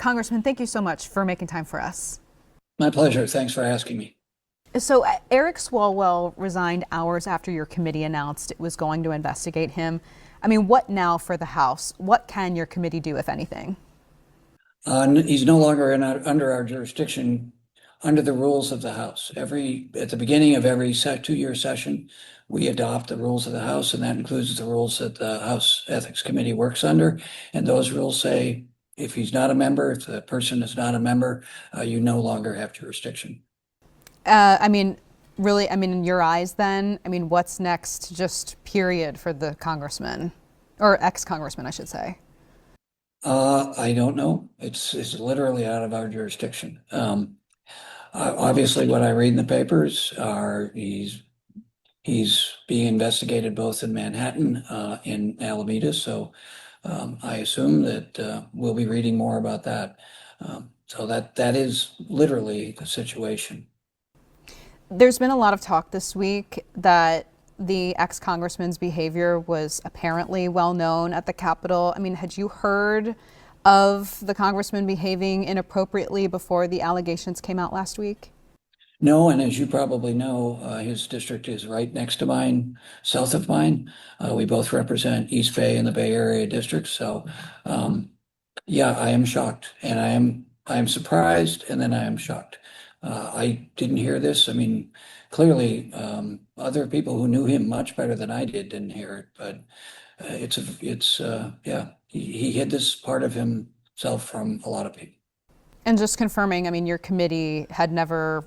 Congressman, thank you so much for making time for us. My pleasure. Thanks for asking me. So, Eric Swalwell resigned hours after your committee announced it was going to investigate him. I mean, what now for the House? What can your committee do, if anything? He's no longer under our jurisdiction under the rules of the House. At the beginning of every 2-year session, we adopt the rules of the House, and that includes the rules that the House Ethics Committee works under. And those rules say if he's not a member, if the person is not a member, you no longer have jurisdiction. I mean, really, I mean, in your eyes, then, I mean, what's next, just period, for the congressman or ex-congressman, I should say? I don't know. It's literally out of our jurisdiction. Obviously, what I read in the papers are he's being investigated both in Manhattan, in Alameda. So I assume that we'll be reading more about that. So that is literally the situation. There's been a lot of talk this week that the ex-congressman's behavior was apparently well known at the Capitol. I mean, had you heard of the congressman behaving inappropriately before the allegations came out last week? No, and as you probably know, his district is right next to mine, south of mine. We both represent East Bay and the Bay Area districts. So, yeah, I am shocked, and I am surprised, and then I am shocked. I didn't hear this. I mean, clearly, other people who knew him much better than I didn't hear it. But yeah, he hid this part of himself from a lot of people. And just confirming, I mean, your committee had never,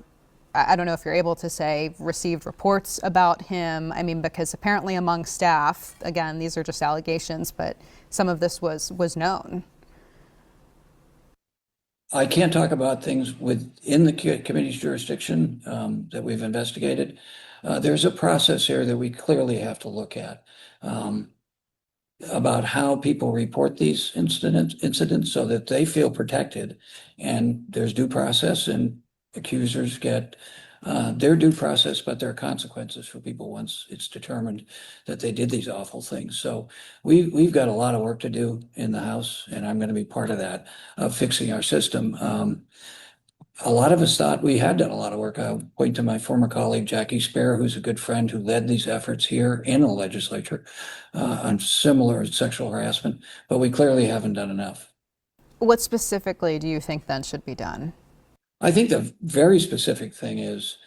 I don't know if you're able to say, received reports about him. I mean, because apparently among staff, again, these are just allegations, but some of this was known. I can't talk about things within the committee's jurisdiction that we've investigated. There's a process here that we clearly have to look at about how people report these incidents so that they feel protected, and there's due process, and accusers get their due process, but there are consequences for people once it's determined that they did these awful things. So we've got a lot of work to do in the House, and I'm going to be part of that, of fixing our system. A lot of us thought we had done a lot of work. I'll point to my former colleague, Jackie Spare, who's a good friend who led these efforts here in the legislature on similar sexual harassment, but we clearly haven't done enough. What specifically do you think then should be done? I think the very specific thing is,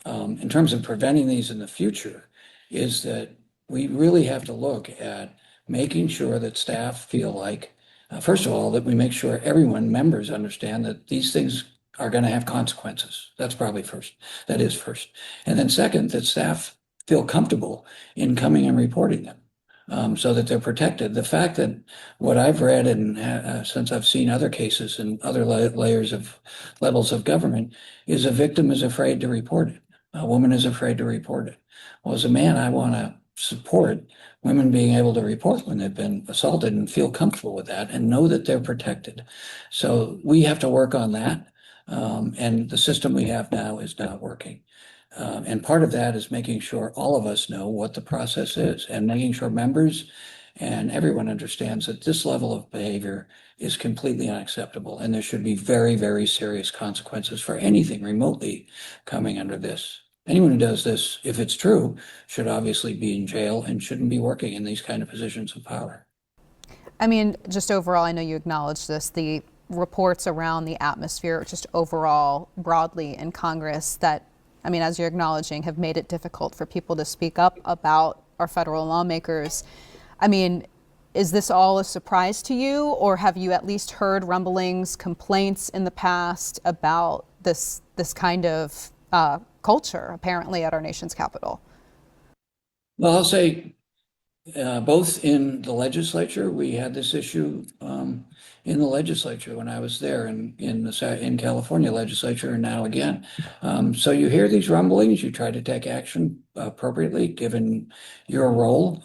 in terms of preventing these in the future, is that we really have to look at making sure that staff feel like, first of all, that we make sure members understand that these things are going to have consequences. That's probably first. That is first. And then second, that staff feel comfortable in coming and reporting them, so that they're protected. The fact that what I've read, and since I've seen other cases and other levels of government, is a victim is afraid to report it. A woman is afraid to report it. Well, as a man, I want to support women being able to report when they've been assaulted and feel comfortable with that and know that they're protected. So we have to work on that. And the system we have now is not working. And part of that is making sure all of us know what the process is, and making sure members and everyone understands that this level of behavior is completely unacceptable. And there should be very, very serious consequences for anything remotely coming under this. Anyone who does this, if it's true, should obviously be in jail and shouldn't be working in these kind of positions of power. I mean, just overall, I know you acknowledge this, the reports around the atmosphere, just overall broadly in Congress that, I mean, as you're acknowledging, have made it difficult for people to speak up about our federal lawmakers. I mean, is this all a surprise to you, or have you at least heard rumblings, complaints in the past about this kind of culture apparently at our nation's capital? Well, I'll say both in the legislature, we had this issue in the legislature when I was there, in California legislature, and now again. So you hear these rumblings, you try to take action appropriately given your role.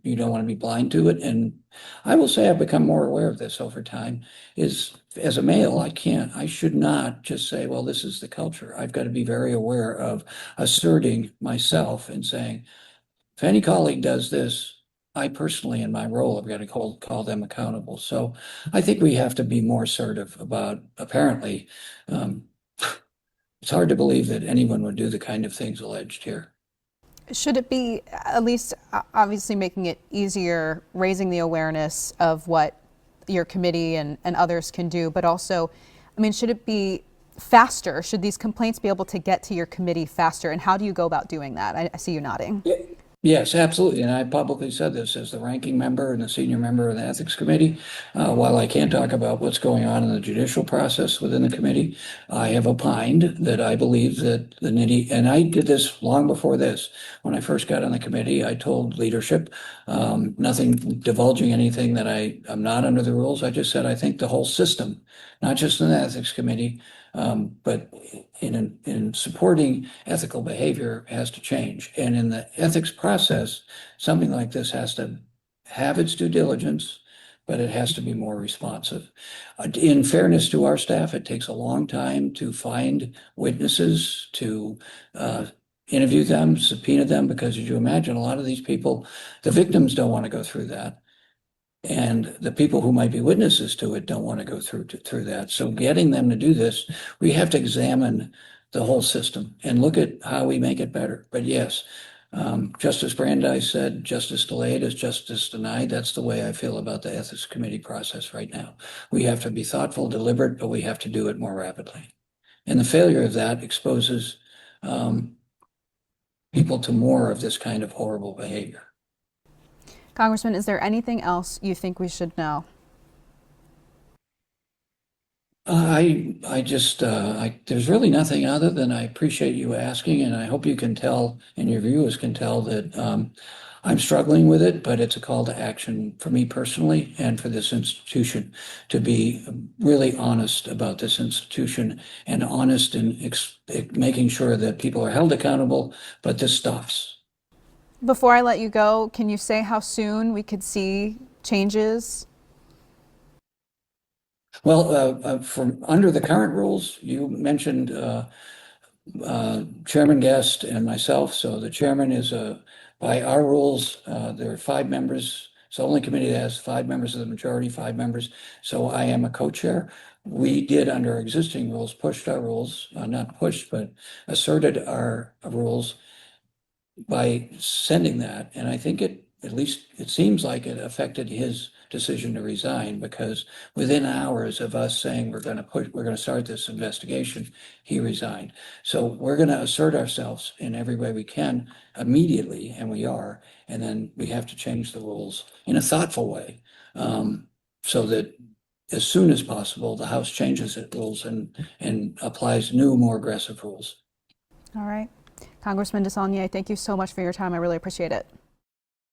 You don't want to be blind to it. And I will say I've become more aware of this over time. Is as a male, I should not just say, well, this is the culture. I've got to be very aware of asserting myself and saying, if any colleague does this, I personally, in my role, have got to call them accountable. So I think we have to be more assertive about, apparently, um, it's hard to believe that anyone would do the kind of things alleged here. Should it be at least obviously making it easier, raising the awareness of what your committee and others can do, but also, I mean, should it be faster? Should these complaints be able to get to your committee faster? And how do you go about doing that? I see you nodding. Yeah. Yes, absolutely. And I publicly said this as the ranking member and the senior member of the Ethics Committee. While I can't talk about what's going on in the judicial process within the committee, I have opined that I believe that the nitty, and I did this long before this. When I first got on the committee, I told leadership, nothing divulging anything that I'm not under the rules. I just said, I think the whole system, not just in the Ethics Committee, but in supporting ethical behavior has to change. And in the ethics process, something like this has to have its due diligence, but it has to be more responsive. In fairness to our staff, it takes a long time to find witnesses, to interview them, subpoena them, because as you imagine, a lot of these people, the victims don't want to go through that. And the people who might be witnesses to it don't want to go through that. So getting them to do this, we have to examine the whole system and look at how we make it better. But yes, Justice Brandeis said, justice delayed is justice denied. That's the way I feel about the Ethics Committee process right now. We have to be thoughtful, deliberate, but we have to do it more rapidly. And the failure of that exposes people to more of this kind of horrible behavior. Congressman, is there anything else you think we should know? There's really nothing other than I appreciate you asking, and I hope you can tell, and your viewers can tell that I'm struggling with it, but it's a call to action for me personally and for this institution to be really honest about this institution and honest in making sure that people are held accountable, but this stops. Before I let you go, can you say how soon we could see changes? Well, from under the current rules, you mentioned Chairman Guest and myself. So the chairman is by our rules, there are 5 members. It's the only committee that has 5 members of the majority, 5 members. So I am a co-chair. We did, under existing rules, pushed our rules, not pushed, but asserted our rules by sending that. And I think at least it seems like it affected his decision to resign, because within hours of us saying we're going to start this investigation, he resigned. So we're going to assert ourselves in every way we can immediately, and we are. And then we have to change the rules in a thoughtful way, so that as soon as possible, the House changes its rules and applies new, more aggressive rules. All right. Congressman DeSaulnier, thank you so much for your time. I really appreciate it.